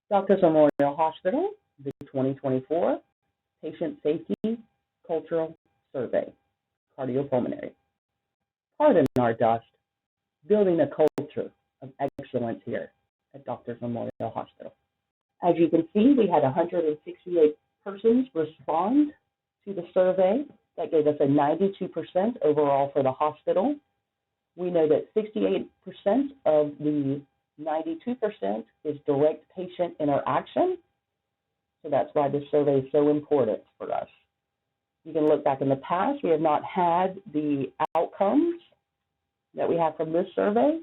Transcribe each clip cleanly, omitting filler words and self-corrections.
Doctors Memorial Hospital, the 2024 Patient Safety Cultural Survey, Cardiopulmonary. Pardon our dust, building a culture of excellence here at Doctors Memorial Hospital. As you can see, we had 168 persons respond to the survey. That gave us a 92% overall for the hospital. We know that 68% of the 92% is direct patient interaction. So that's why this survey is so important for us. You can look back in the past. We have not had the outcomes that we have from this survey.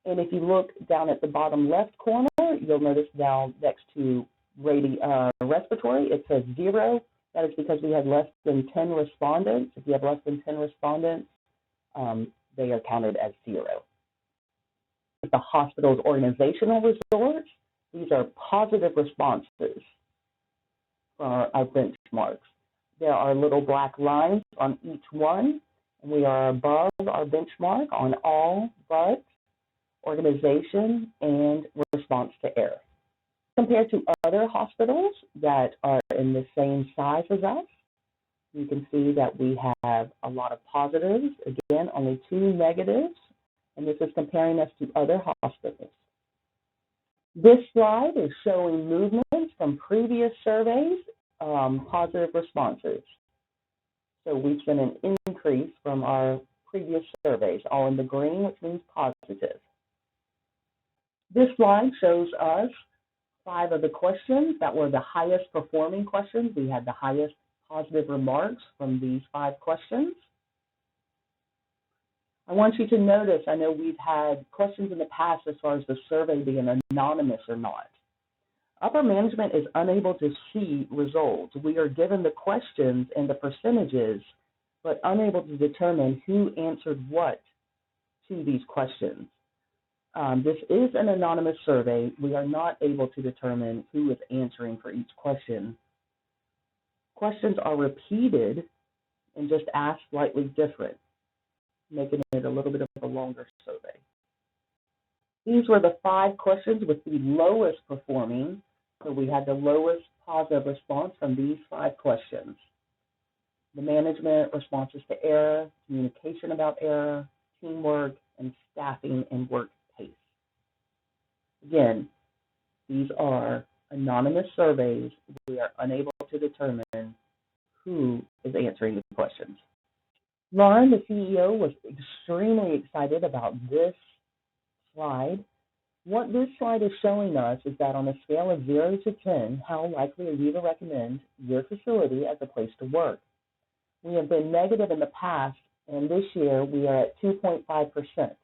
And if you look down at the bottom left corner, you'll notice down next to respiratory, it says 0. That is because we had less than 10 respondents. If you have less than 10 respondents, they are counted as 0. The hospital's organizational results, these are positive responses for our benchmarks. There are little black lines on each one, and we are above our benchmark on all but organization and response to error. Compared to other hospitals that are in the same size as us, you can see that we have a lot of positives, again, only 2 negatives, and this is comparing us to other hospitals. This slide is showing movements from previous surveys, positive responses. So we've seen an increase from our previous surveys, all in the green, which means positive. This slide shows us 5 of the questions that were the highest performing questions. We had the highest positive remarks from these 5 questions. I want you to notice, I know we've had questions in the past as far as the survey being anonymous or not. Upper management is unable to see results. We are given the questions and the percentages, but unable to determine who answered what to these questions. This is an anonymous survey. We are not able to determine who is answering for each question. Questions are repeated and just asked slightly different, making it a little bit of a longer survey. These were the 5 questions with the lowest performing. So we had the lowest positive response from these 5 questions. The management, responses to error, communication about error, teamwork, and staffing and work pace. Again, these are anonymous surveys. We are unable to determine who is answering the questions. Lauren, the CEO, was extremely excited about this slide. What this slide is showing us is that on a scale of 0 to 10, how likely are you to recommend your facility as a place to work? We have been negative in the past, and this year we are at 2.5%.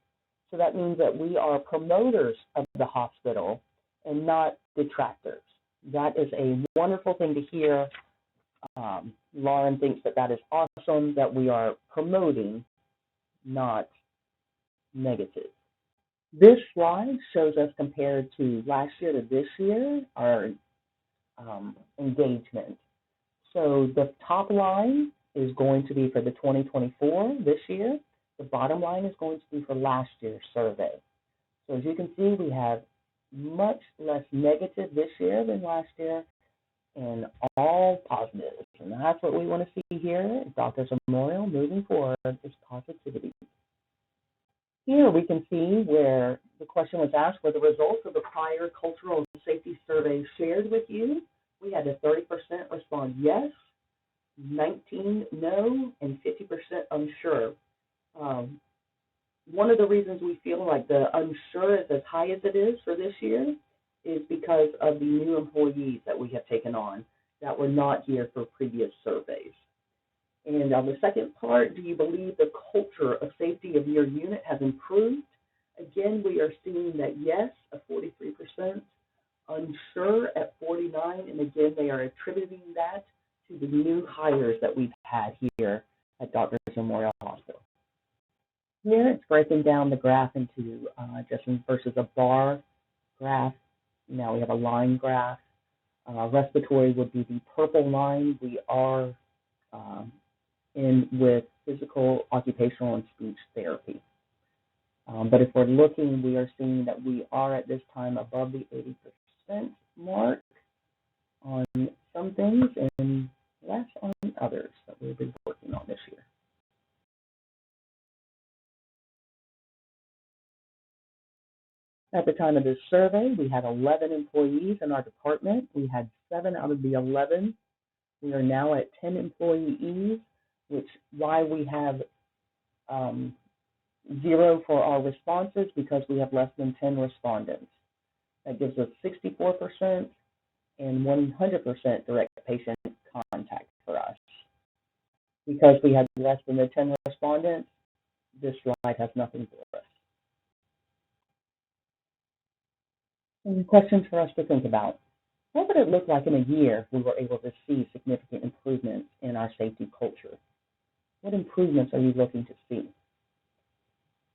So that means that we are promoters of the hospital and not detractors. That is a wonderful thing to hear. Lauren thinks that that is awesome, that we are promoting, not negative. This slide shows us compared to last year to this year, our engagement. So the top line is going to be for the 2024 this year. The bottom line is going to be for last year's survey. So as you can see, we have much less negative this year than last year, and all positives. And that's what we want to see here at Doctors Memorial moving forward, is positivity. Here we can see where the question was asked, were the results of the prior cultural safety survey shared with you? We had a 30% respond yes, 19 no, and 50% unsure. One of the reasons we feel like the unsure is as high as it is for this year is because of the new employees that we have taken on that were not here for previous surveys. And on the second part, do you believe the culture of safety of your unit has improved? Again, we are seeing that yes, at 43%, unsure at 49%, and again, they are attributing that to the new hires that we've had here at Doctors Memorial Hospital. Here it's breaking down the graph into just versus a bar graph. Now we have a line graph. Respiratory would be the purple line. We are in with physical, occupational, and speech therapy. But if we're looking, we are seeing that we are at this time above the 80% ones and less on others that we've been working on this year. At the time of this survey, we had 11 employees in our department. We had 7 out of the 11. We are now at 10 employees, which why we have 0 for our responses, because we have less than 10 respondents. That gives us 64% and 100% direct patient contact for us. Because we had less than the 10 respondents, this slide has nothing for us. Some questions for us to think about. What would it look like in a year if we were able to see significant improvements in our safety culture? What improvements are you looking to see?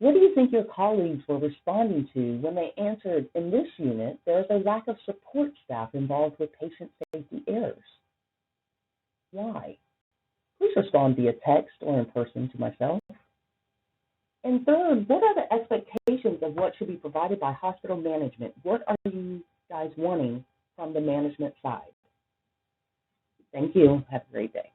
What do you think your colleagues were responding to when they answered, in this unit, there is a lack of support staff involved with patient safety errors? Why? Please respond via text or in person to myself. And third, what are the expectations of what should be provided by hospital management? What are you guys wanting from the management side? Thank you. Have a great day.